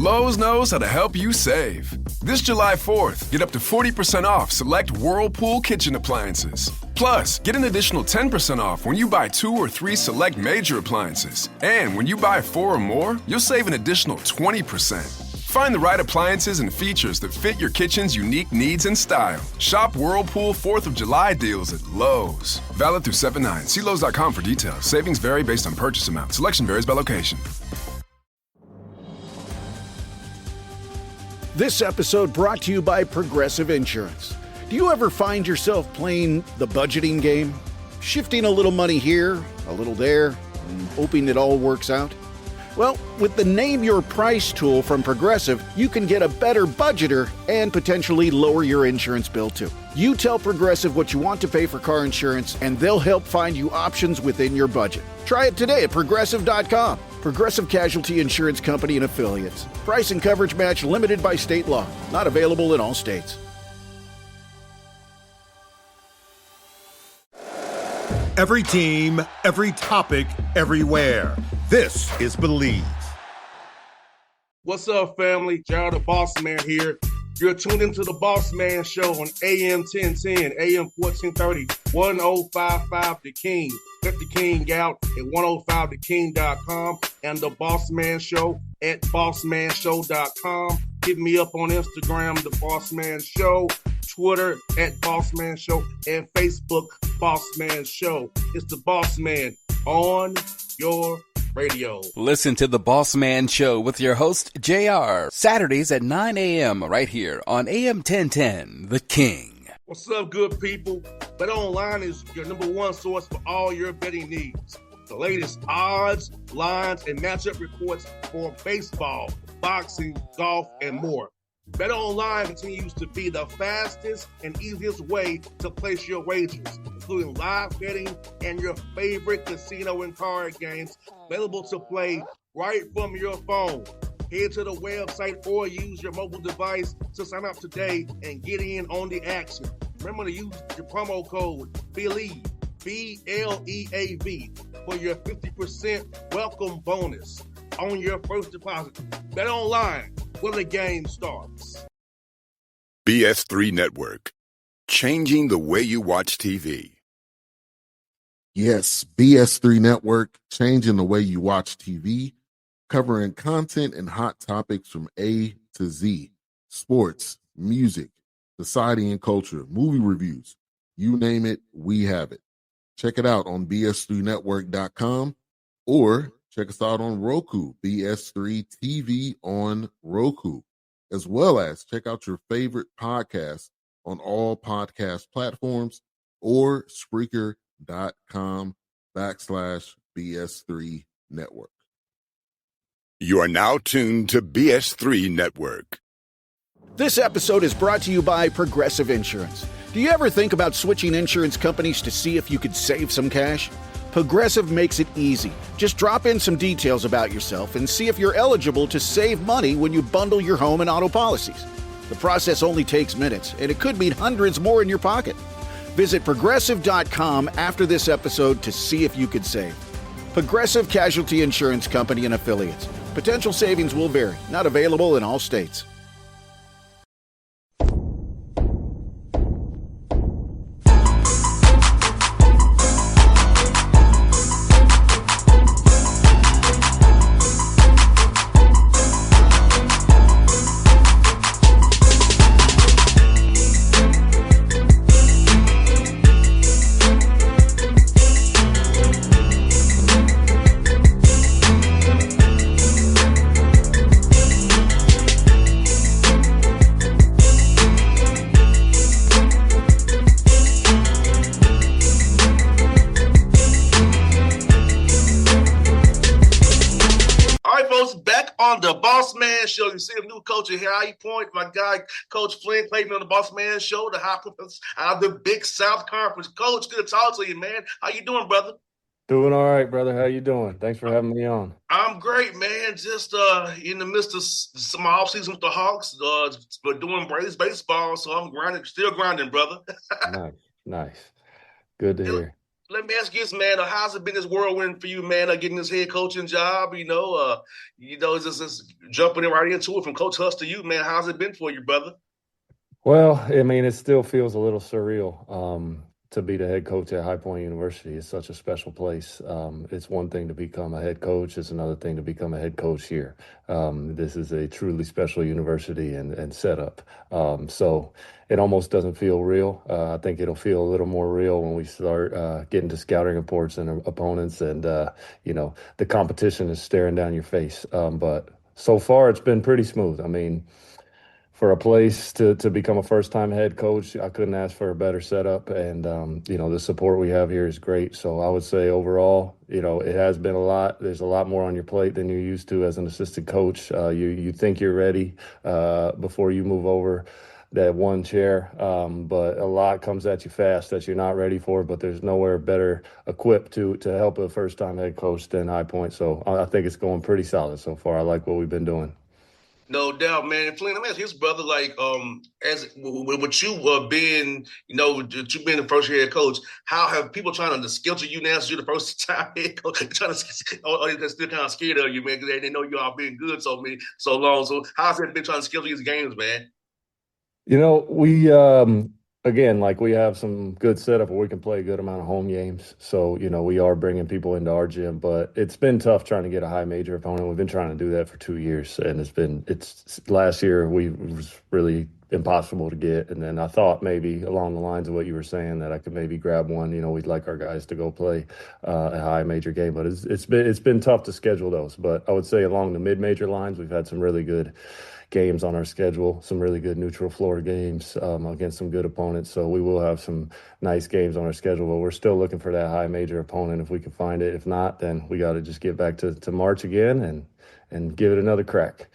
Lowe's knows how to help you save. This July 4th, get up to 40% off select Whirlpool kitchen appliances. Plus, get an additional 10% off when you buy 2 or 3 select major appliances. And when you buy 4 or more, you'll save an additional 20%. Find the right appliances and features that fit your kitchen's unique needs and style. Shop Whirlpool 4th of July deals at Lowe's. Valid through 7/9. See Lowe's.com for details. Savings vary based on purchase amount. Selection varies by location. This episode brought to you by Progressive Insurance. Do you ever find yourself playing the budgeting game? Shifting a little money here, a little there, and hoping it all works out? Well, with the Name Your Price tool from Progressive, you can get a better budgeter and potentially lower your insurance bill too. You tell Progressive what you want to pay for car insurance, and they'll help find you options within your budget. Try it today at Progressive.com. Progressive Casualty Insurance Company and Affiliates. Price and coverage match limited by state law. Not available in all states. Every team, every topic, everywhere. This is Believe. What's up, family? Gerald the Bossman here. You're tuned into the Bossman Show on AM 1010, AM 1430, 1055 The King. Check The King out at 105theking.com and the Bossman Show at bossmanshow.com. Hit me up on Instagram, The Bossman Show, Twitter at Bossman Show, and Facebook, Bossman Show. It's the Bossman on your radio. Listen to the Bossman Show with your host, JR, Saturdays at 9 a.m. right here on AM 1010, The King. What's up, good people? BetOnline is your number one source for all your betting needs. The latest odds, lines, and matchup reports for baseball, boxing, golf, and more. BetOnline continues to be the fastest and easiest way to place your wagers, including live betting and your favorite casino and card games available to play right from your phone. Head to the website or use your mobile device to sign up today and get in on the action. Remember to use your promo code BELIEVE, BLEAV, for your 50% welcome bonus on your first deposit. BetOnline, where the game starts. BS3 Network, changing the way you watch TV. Yes, BS3 Network, changing the way you watch TV, covering content and hot topics from A to Z, sports, music, society and culture, movie reviews, you name it, we have it. Check it out on bs3network.com or check us out on Roku, BS3 TV on Roku, as well as check out your favorite podcast on all podcast platforms or Spreaker.com/BS3 Network. You are now tuned to BS3 Network. This episode is brought to you by Progressive Insurance. Do you ever think about switching insurance companies to see if you could save some cash? Progressive makes it easy. Just drop in some details about yourself and see if you're eligible to save money when you bundle your home and auto policies. The process only takes minutes, and it could mean hundreds more in your pocket. Visit Progressive.com after this episode to see if you could save. Progressive Casualty Insurance Company and Affiliates. Potential savings will vary. Not available in all states. The Bossman Show. You see a new coach in here. How you point? My guy, Coach Flynn, Clayman on the Bossman Show, the high conference out of the Big South Conference. Coach, good to talk to you, man. How you doing, brother? Doing all right, brother. How you doing? Thanks for having me on. I'm great, man. Just in the midst of some off season with the Hawks, but doing Braves baseball, so I'm grinding, still grinding, brother. Nice. Good to hear. Let me ask you this, man. How's it been this whirlwind for you, man? Getting this head coaching job, just jumping right into it from Coach Huss to you, man. How's it been for you, brother? Well, I mean, it still feels a little surreal to be the head coach at High Point University. It's such a special place. It's one thing to become a head coach, it's another thing to become a head coach here. This is a truly special university and setup. So it almost doesn't feel real. I think it'll feel a little more real when we start getting to scouting reports and opponents, and the competition is staring down your face. But so far, it's been pretty smooth. I mean, for a place to become a first-time head coach, I couldn't ask for a better setup. And, the support we have here is great. So I would say overall, it has been a lot. There's a lot more on your plate than you're used to as an assistant coach. You think you're ready before you move over that one chair, but a lot comes at you fast that you're not ready for, but there's nowhere better equipped to help a first-time head coach than High Point. So I think it's going pretty solid so far. I like what we've been doing. No doubt, man. And Flynn, let me ask his brother, as with you being, that you being the first year head coach, how have people trying to schedule you now as you're the first time head coach? Trying to, or they're still kind of scared of you, man, because they know you all been good so long. So how's it been trying to schedule these games, man? We again, like, we have some good setup where we can play a good amount of home games. So, we are bringing people into our gym, but it's been tough trying to get a high major opponent. We've been trying to do that for 2 years, and it's last year it was really impossible to get. And then I thought maybe along the lines of what you were saying that I could maybe grab one. We'd like our guys to go play a high major game, but it's been tough to schedule those. But I would say along the mid-major lines, we've had some really good games on our schedule, some really good neutral floor games against some good opponents. So we will have some nice games on our schedule, but we're still looking for that high major opponent if we can find it. If not, then we got to just get back to March again and give it another crack.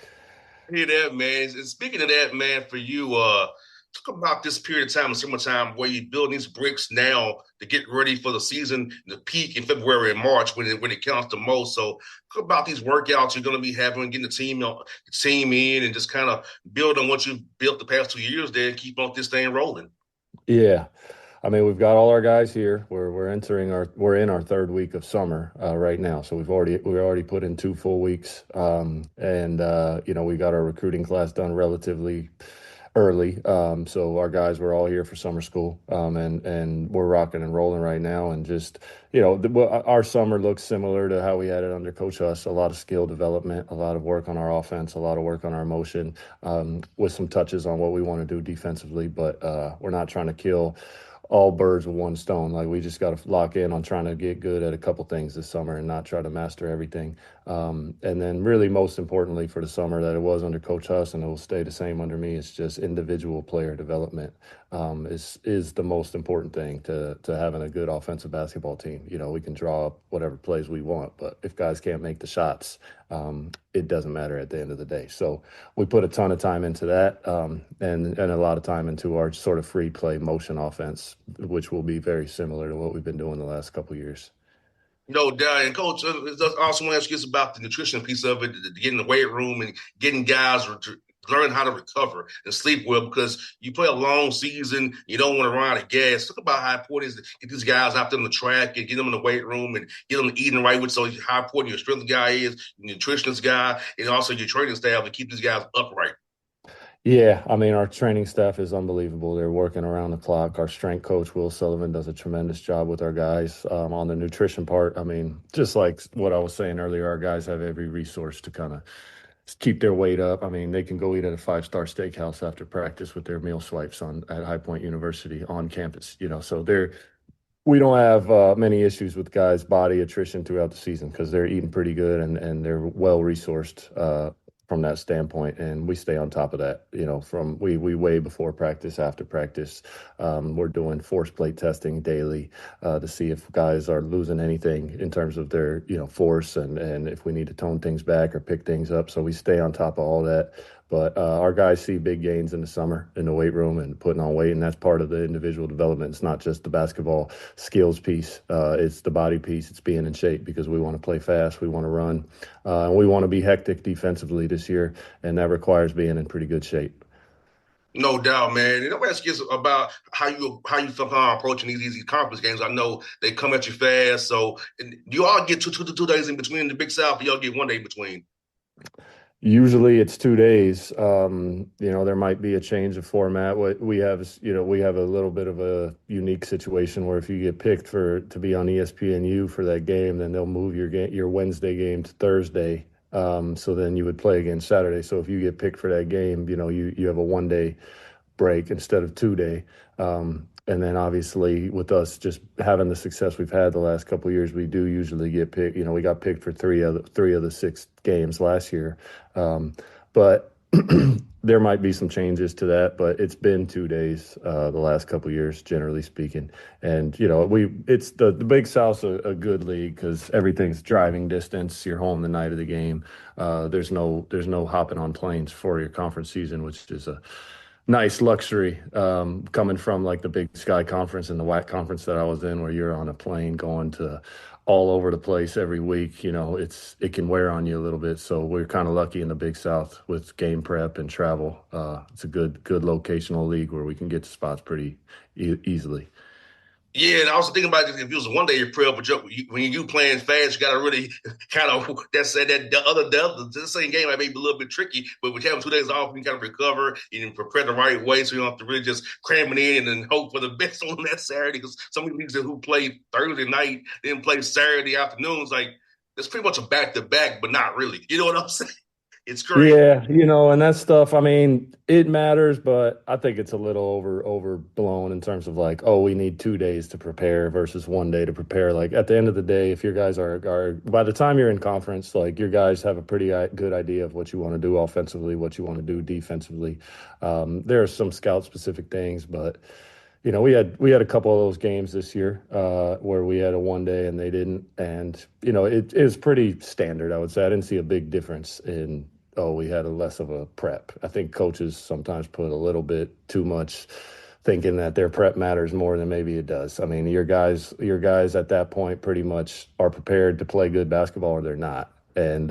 Hear that, man. And speaking of that, man, for you, talk about this period of time in summertime where you build these bricks now to get ready for the season, the peak in February and March when it counts the most. So talk about these workouts you're going to be having, getting the team in, and just kind of build on what you've built the past 2 years there and keep on this thing rolling. Yeah. I mean, we've got all our guys here. We're in our third week of summer right now. So we've already put in 2 full weeks. We got our recruiting class done relatively early. So our guys were all here for summer school, and we're rocking and rolling right now. And just, our summer looks similar to how we had it under Coach Huss. A lot of skill development, a lot of work on our offense, a lot of work on our motion, with some touches on what we want to do defensively. But we're not trying to kill all birds with one stone. Like, we just got to lock in on trying to get good at a couple things this summer and not try to master everything. And then really most importantly for the summer that it was under Coach Huss, and it will stay the same under me, it's just individual player development is the most important thing to having a good offensive basketball team. We can draw up whatever plays we want, but if guys can't make the shots, it doesn't matter at the end of the day. So we put a ton of time into that, and a lot of time into our sort of free play motion offense, which will be very similar to what we've been doing the last couple of years. No doubt. And Coach, I also want to ask you about the nutrition piece of it, getting the weight room and getting guys to learn how to recover and sleep well, because you play a long season. You don't want to run out of gas. Talk about how important it is to get these guys out there on the track and get them in the weight room and get them eating right, with so how important your strength guy is, your nutritionist guy, and also your training staff to keep these guys upright. Yeah, I mean, our training staff is unbelievable. They're working around the clock. Our strength coach, Will Sullivan, does a tremendous job with our guys. On the nutrition part, I mean, just like what I was saying earlier, our guys have every resource to kind of keep their weight up. I mean, they can go eat at a 5-star steakhouse after practice with their meal swipes at High Point University on campus. So we don't have many issues with guys' body attrition throughout the season because they're eating pretty good and they're well resourced from that standpoint, and we stay on top of that. We weigh before practice, after practice. We're doing force plate testing daily to see if guys are losing anything in terms of their force, and if we need to tone things back or pick things up. So we stay on top of all that. But our guys see big gains in the summer in the weight room and putting on weight, and that's part of the individual development. It's not just the basketball skills piece. It's the body piece. It's being in shape because we want to play fast. We want to run. And we want to be hectic defensively this year, and that requires being in pretty good shape. No doubt, man. And I'm asking you about how you somehow approaching these conference games. I know they come at you fast. So do you all get two days in between the Big South, or y'all get one day in between? Usually it's 2 days. There might be a change of format. What we have is, we have a little bit of a unique situation where if you get picked to be on ESPNU for that game, then they'll move your Wednesday game to Thursday. So then you would play again Saturday. So if you get picked for that game, you have a 1 day break instead of 2 day. And then obviously with us just having the success we've had the last couple of years, we do usually get picked. We got picked for three of the 6 games last year. But there might be some changes to that, but it's been 2 days the last couple of years, generally speaking. And it's the Big South's a good league because everything's driving distance. You're home the night of the game. There's no hopping on planes for your conference season, which is a nice luxury coming from like the Big Sky Conference and the WAC conference that I was in, where you're on a plane going to all over the place every week. It can wear on you a little bit. So we're kind of lucky in the Big South with game prep and travel. It's a good locational league where we can get to spots pretty easily. Yeah, and I was thinking about this, if it was a 1 day prep, but when you playing fast, you got to really kind of the same game might be a little bit tricky. But with having 2 days off, you kind of recover and prepare the right way, so you don't have to really just cram it in and hope for the best on that Saturday. Because some of the leagues who play Thursday night then play Saturday afternoons, like it's pretty much a back to back, but not really. You know what I'm saying? It's crazy. Yeah, and that stuff, I mean, it matters, but I think it's a little overblown in terms of like, oh, we need 2 days to prepare versus 1 day to prepare. Like at the end of the day, if your guys are by the time you're in conference, like your guys have a pretty good idea of what you want to do offensively, what you want to do defensively. There are some scout specific things, but we had a couple of those games this year where we had a 1 day and they didn't, and it is pretty standard. I would say I didn't see a big difference in. Oh, we had a less of a prep. I think coaches sometimes put a little bit too much thinking that their prep matters more than maybe it does. I mean, your guys at that point pretty much are prepared to play good basketball or they're not. And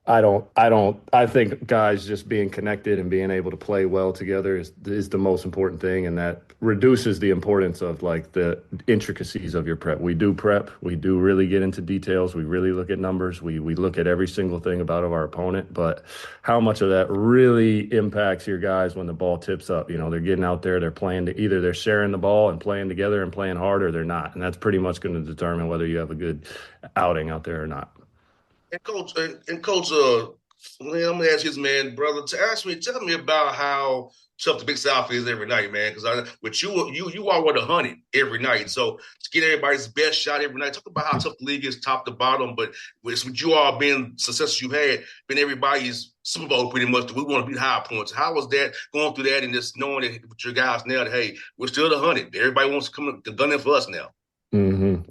I think guys just being connected and being able to play well together is the most important thing, and that reduces the importance of like the intricacies of your prep. We do really get into details. We really look at numbers. We look at every single thing about our opponent, but how much of that really impacts your guys when the ball tips up? They're getting out there, they're playing either they're sharing the ball and playing together and playing hard, or they're not. And that's pretty much going to determine whether you have a good outing out there or not. And coach, Flynn, I'm gonna ask you this, man, brother. Tell me about how tough the Big South is every night, man. Because with you are with 100 every night, so to get everybody's best shot every night. Talk about how tough the league is, top to bottom. But with you all being success you've had, been everybody's Super Bowl pretty much. We want to beat high points. How was that going through that and just knowing that with your guys now that hey, we're still the 100. Everybody wants to come gun in for us now. Mm-hmm.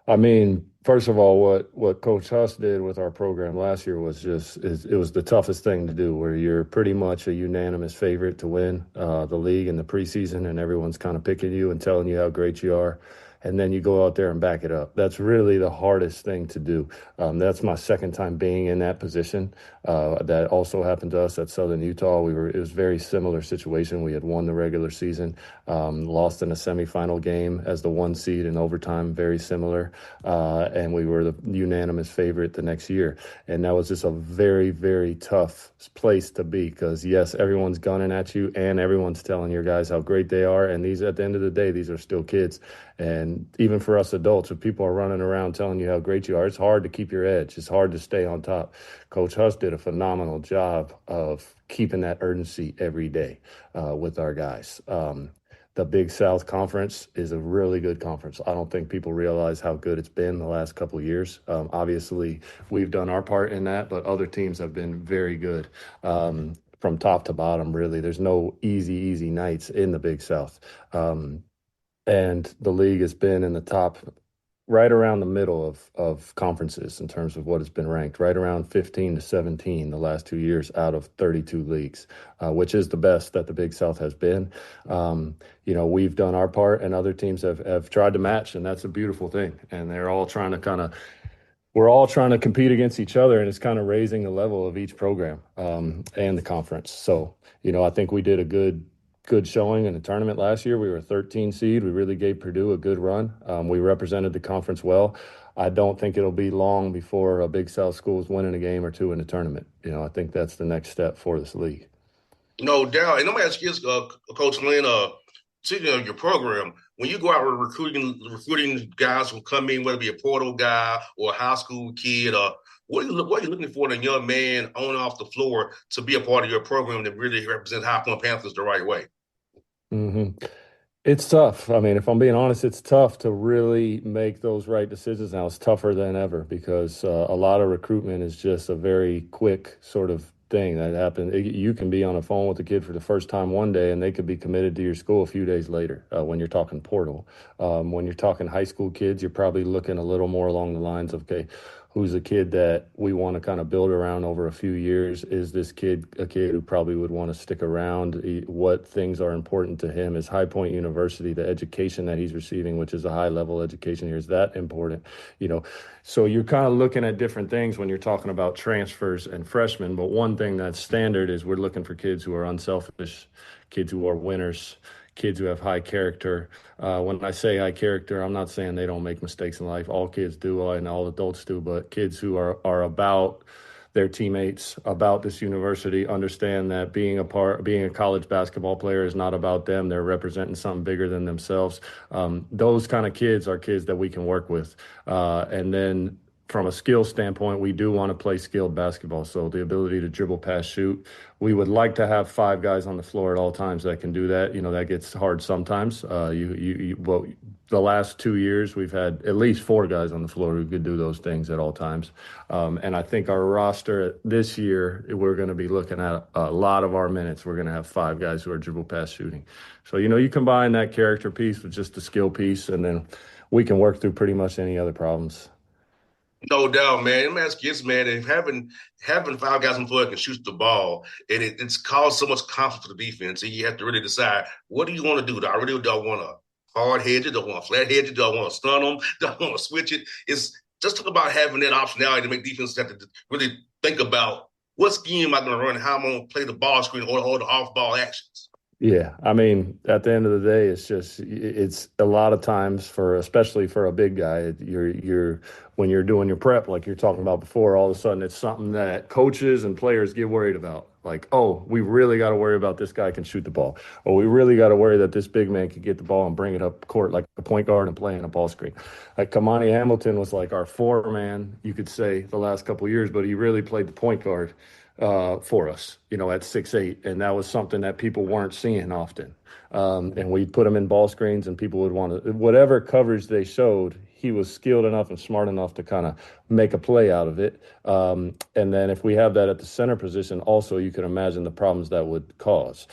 I mean, first of all, what Coach Huss did with our program last year was it was the toughest thing to do, where you're pretty much a unanimous favorite to win the league in the preseason, and everyone's kind of picking you and telling you how great you are. And then you go out there and back it up. That's really the hardest thing to do. That's my second time being in that position. That also happened to us at Southern Utah. It was a very similar situation. We had won the regular season, lost in a semifinal game as the 1 seed in overtime, very similar. And we were the unanimous favorite the next year. And that was just a very, very tough place to be because, yes, everyone's gunning at you and everyone's telling your guys how great they are. And at the end of the day, these are still kids. And even for us adults, if people are running around telling you how great you are, it's hard to keep your edge. It's hard to stay on top. Coach Huss did a phenomenal job of keeping that urgency every day with our guys. The Big South Conference is a really good conference. I don't think people realize how good it's been the last couple of years. Obviously, we've done our part in that, but other teams have been very good. From top to bottom, really. There's no easy nights in the Big South. And the league has been in the top, right around the middle of conferences in terms of what has been ranked, right around 15 to 17 the last 2 years out of 32 leagues, which is the best that the Big South has been. We've done our part and other teams have tried to match, and that's a beautiful thing. And they're all trying to kind of we're all trying to compete against each other, and it's kind of raising the level of each program and the conference. So, I think we did a good showing in the tournament last year. We were a 13 seed. We really gave Purdue a good run. We represented the conference well. I don't think it'll be long before a Big South school is winning a game or two in the tournament. I think that's the next step for this league. No doubt. And I'm going to ask you, Coach Flynn, speaking of your program, when you go out with recruiting guys who come in, whether it be a portal guy or a high school kid, what are you looking for in a young man on and off the floor to be a part of your program that really represents High Point Panthers the right way? Mm-hmm. It's tough. I mean, if I'm being honest, it's tough to really make those right decisions now. It's tougher than ever because a lot of recruitment is just a very quick sort of thing that happens. You can be on a phone with a kid for the first time one day, and they could be committed to your school a few days later when you're talking portal. When you're talking high school kids, you're probably looking a little more along the lines of, okay, who's a kid that we want to kind of build around over a few years? Is this kid a kid who probably would want to stick around? What things are important to him? Is High Point University, the education that he's receiving, which is a high level education here, is that important? So you're kind of looking at different things when you're talking about transfers and freshmen. But one thing that's standard is we're looking for kids who are unselfish, kids who are winners, kids who have high character. When I say high character, I'm not saying they don't make mistakes in life. All kids do, and all adults do, but kids who are about their teammates, about this university, understand that being a college basketball player is not about them. They're representing something bigger than themselves. Those kind of kids are kids that we can work with. And then from a skill standpoint, we do want to play skilled basketball. So the ability to dribble, pass, shoot. We would like to have 5 guys on the floor at all times that can do that. That gets hard sometimes. The last 2 years, we've had at least 4 guys on the floor who could do those things at all times. And I think our roster this year, we're going to be looking at a lot of our minutes. We're going to have 5 guys who are dribble, pass, shooting. So, you combine that character piece with just the skill piece, and then we can work through pretty much any other problems. No doubt, man. Let me ask you this, man. If having 5 guys on the floor that can shoot the ball, and it's caused so much conflict for the defense, and you have to really decide, what do you want to do? Do I want to hard hedge it? Do I want to flat hedge it? Do I want to stun them? Do I want to switch it? It's just talk about having that optionality to make defenses have to really think about what scheme am I going to run and how I'm going to play the ball screen or the off-ball actions. Yeah, I mean, at the end of the day, it's a lot of times especially for a big guy, when you're doing your prep, like you're talking about before, all of a sudden it's something that coaches and players get worried about. Like, oh, we really got to worry about this guy can shoot the ball. Or we really got to worry that this big man can get the ball and bring it up court like a point guard and play in a ball screen. Like Kamani Hamilton was like our 4-man, you could say, the last couple of years, but he really played the point guard for us, at 6'8", and that was something that people weren't seeing often. And we put him in ball screens, and people would want to, whatever coverage they showed, he was skilled enough and smart enough to kind of make a play out of it. And then if we have that at the center position, also you can imagine the problems that would cause.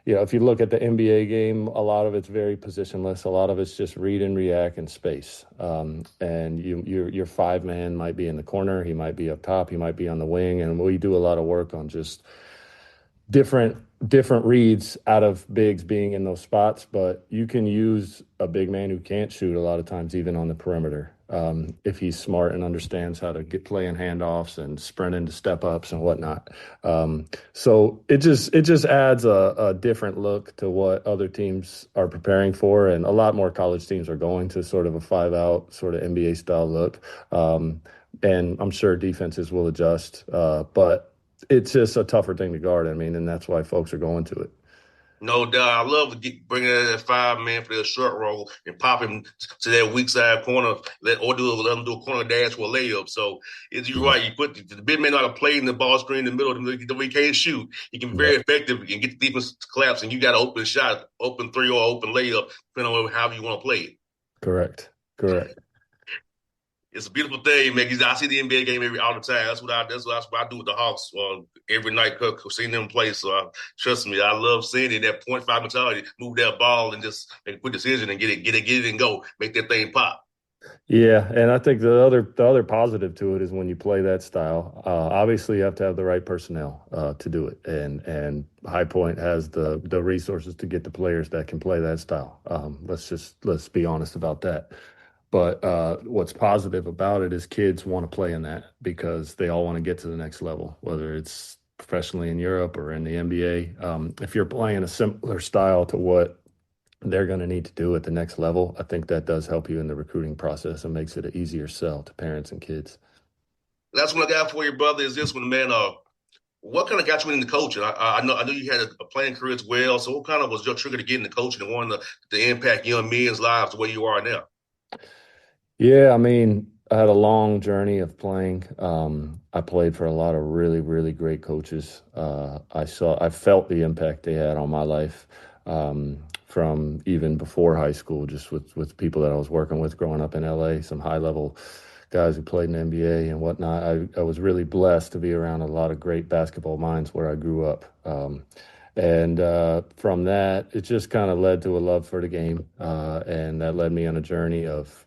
If you look at the NBA game, a lot of it's very positionless. A lot of it's just read and react in space. And your 5-man might be in the corner. He might be up top. He might be on the wing. And we do a lot of work on just different reads out of bigs being in those spots. But you can use a big man who can't shoot a lot of times, even on the perimeter. If he's smart and understands how to play in handoffs and sprint into step ups and whatnot. So it just adds a different look to what other teams are preparing for. And a lot more college teams are going to sort of a 5-out sort of NBA style look. And I'm sure defenses will adjust, but it's just a tougher thing to guard. I mean, and that's why folks are going to it. No doubt. I love to bring in that 5-man for that short roll and pop him to that weak side corner, let him do a corner dash or a layup. So you're right. You put the big man out of play in the ball screen in the middle, he can't shoot. He can be very effective and get the defense to collapse, and you got an open shot, open 3 or open layup, depending on how you want to play it. Correct. It's a beautiful thing, man. I see the NBA game all the time. That's what I do with the Hawks every night. Seeing them play, so trust me, I love seeing it. That 0.5 mentality, move that ball and just make a quick decision and get it and go, make that thing pop. Yeah, and I think the other positive to it is when you play that style. Obviously, you have to have the right personnel to do it, and High Point has the resources to get the players that can play that style. Let's be honest about that. But what's positive about it is kids want to play in that because they all want to get to the next level, whether it's professionally in Europe or in the NBA. If you're playing a similar style to what they're going to need to do at the next level, I think that does help you in the recruiting process and makes it an easier sell to parents and kids. Last one I got for you, brother, is this one, man. What kind of got you into coaching? I know you had a playing career as well. So what kind of was your trigger to get into coaching and wanting to impact young men's lives the way you are now? Yeah, I mean, I had a long journey of playing. I played for a lot of really, really great coaches. I felt the impact they had on my life from even before high school, just with people that I was working with growing up in LA, some high level guys who played in the NBA and whatnot. I was really blessed to be around a lot of great basketball minds where I grew up. And from that, it just kind of led to a love for the game. And that led me on a journey of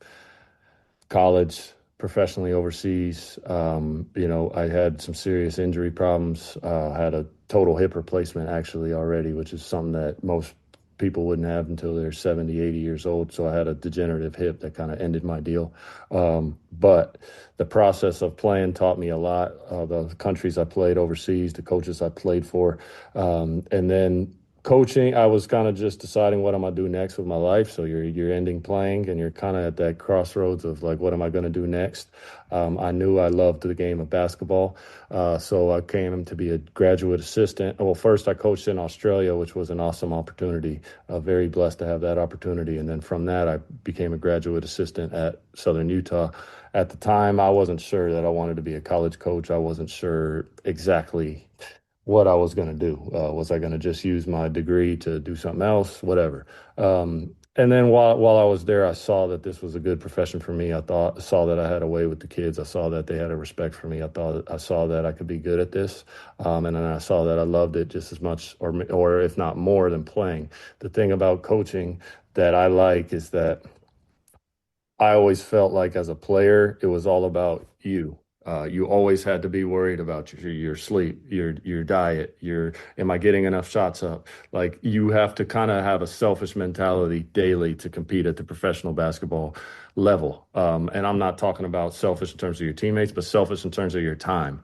college, professionally overseas. I had some serious injury problems. Had a total hip replacement actually already, which is something that most people wouldn't have until they're 70, 80 years old. So I had a degenerative hip that kind of ended my deal. But the process of playing taught me a lot. The countries I played overseas, the coaches I played for, and then coaching, I was kind of just deciding what am I do next with my life. So you're ending playing and you're kind of at that crossroads of like, what am I going to do next? I knew I loved the game of basketball. So I came to be a graduate assistant. Well, first I coached in Australia, which was an awesome opportunity. Very blessed to have that opportunity. And then from that, I became a graduate assistant at Southern Utah. At the time, I wasn't sure that I wanted to be a college coach. I wasn't sure exactly what I was going to do. Was I going to just use my degree to do something else? Whatever. And then while I was there, I saw that this was a good profession for me. I saw that I had a way with the kids. I saw that they had a respect for me. I saw that I could be good at this. And then I saw that I loved it just as much or if not more than playing. The thing about coaching that I like is that I always felt like as a player, it was all about you. You always had to be worried about your sleep, your diet, am I getting enough shots up? Like you have to kind of have a selfish mentality daily to compete at the professional basketball level. And I'm not talking about selfish in terms of your teammates, but selfish in terms of your time.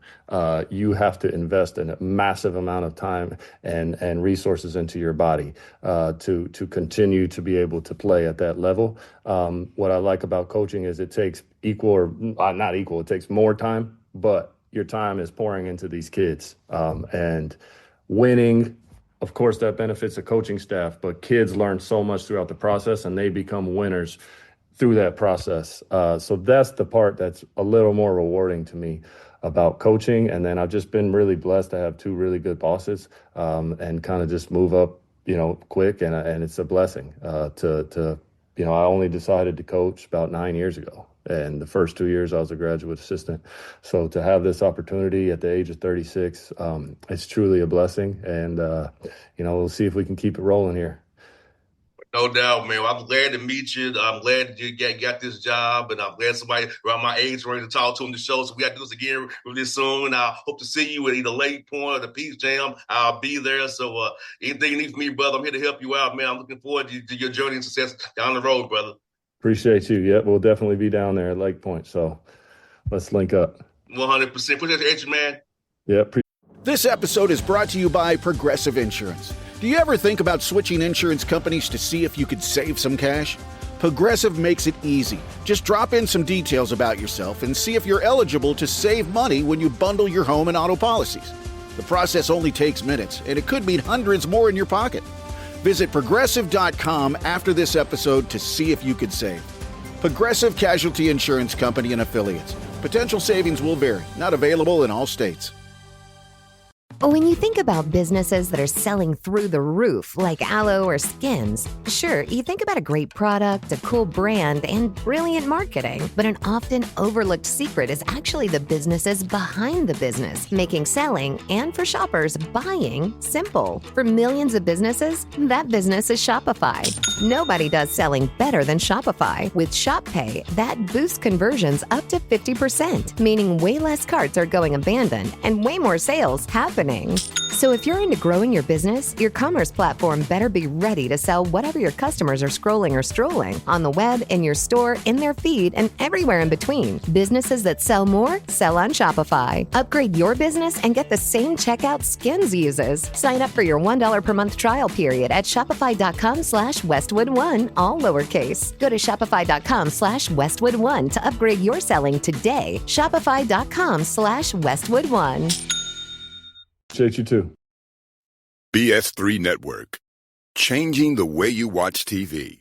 You have to invest in a massive amount of time and resources into your body to continue to be able to play at that level. What I like about coaching is it takes equal or not equal, it takes more time, but your time is pouring into these kids. And winning, of course, that benefits the coaching staff, but kids learn so much throughout the process and they become winners through that process. So that's the part that's a little more rewarding to me about coaching. And then I've just been really blessed to have two really good bosses and kind of just move up, quick. And it's a blessing I only decided to coach about 9 years ago. And the first 2 years I was a graduate assistant. So to have this opportunity at the age of 36, it's truly a blessing. And, we'll see if we can keep it rolling here. No doubt, man. Well, I'm glad to meet you. I'm glad that you got this job, and I'm glad somebody around my age ready to talk to on the show. So we got to do this again really soon. I hope to see you at either Lake Point or the Peach Jam. I'll be there. So anything you need from me, brother, I'm here to help you out, man. I'm looking forward to your journey and success down the road, brother. Appreciate you. Yep, we'll definitely be down there at Lake Point. So let's link up. 100%. Appreciate you, man. Yep. This episode is brought to you by Progressive Insurance. Do you ever think about switching insurance companies to see if you could save some cash? Progressive makes it easy. Just drop in some details about yourself and see if you're eligible to save money when you bundle your home and auto policies. The process only takes minutes, and it could mean hundreds more in your pocket. Visit Progressive.com after this episode to see if you could save. Progressive Casualty Insurance Company and Affiliates. Potential savings will vary. Not available in all states. When you think about businesses that are selling through the roof, like aloe or Skims, sure, you think about a great product, a cool brand, and brilliant marketing. But an often overlooked secret is actually the businesses behind the business, making selling, and for shoppers, buying, simple. For millions of businesses, that business is Shopify. Nobody does selling better than Shopify. With Shop Pay, that boosts conversions up to 50%, meaning way less carts are going abandoned and way more sales happening. booming. So if you're into growing your business, your commerce platform better be ready to sell whatever your customers are scrolling or strolling on the web, in your store, in their feed, and everywhere in between. Businesses that sell more sell on Shopify. Upgrade your business and get the same checkout Skins uses. Sign up for your $1 per month trial period at shopify.com/Westwood1, all lowercase. Go to shopify.com/Westwood1 to upgrade your selling today. Shopify.com/Westwood1. Appreciate you too. BS3 Network. Changing the way you watch TV.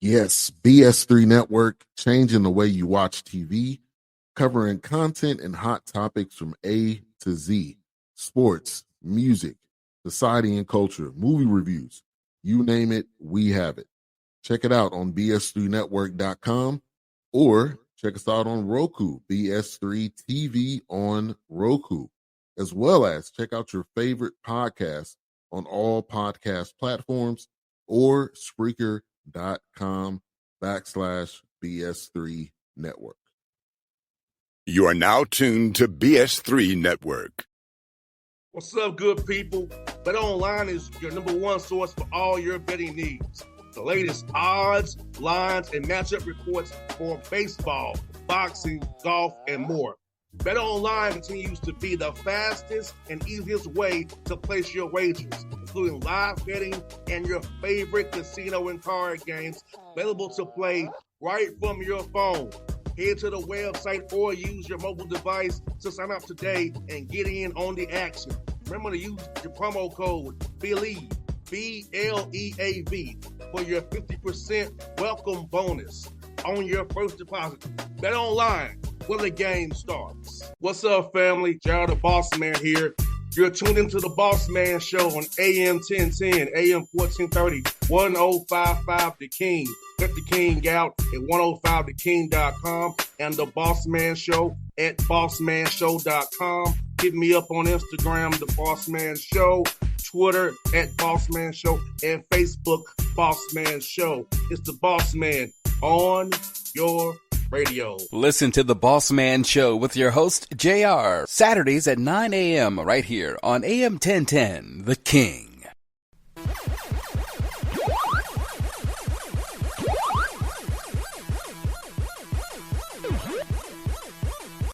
Yes, BS3 Network, changing the way you watch TV, covering content and hot topics from A to Z. Sports, music, society and culture, movie reviews. You name it, we have it. Check it out on bs3network.com or check us out on Roku, BS3 TV on Roku, as well as check out your favorite podcasts on all podcast platforms or Spreaker.com/BS3 Network. You are now tuned to BS3 Network. What's up, good people? Bet Online is your number one source for all your betting needs. The latest odds, lines, and matchup reports for baseball, boxing, golf, and more. Bet Online continues to be the fastest and easiest way to place your wagers, including live betting and your favorite casino and card games available to play right from your phone. Head to the website or use your mobile device to sign up today and get in on the action. Remember to use your promo code BELIEVE, BLEAV, for your 50% welcome bonus on your first deposit. Bet Online, where the game starts. What's up, family? Jared the Bossman here. You're tuned into the Bossman Show on AM 1010, AM 1430, 1055 The King. Let the King out at 105theking.com and the Bossman Show at bossmanshow.com. Hit me up on Instagram, The Bossman Show, Twitter at Bossman Show, and Facebook, Bossman Show. It's the Bossman on your radio. Listen to The Bossman Show with your host, JR, Saturdays at 9 a.m. right here on AM 1010, The King.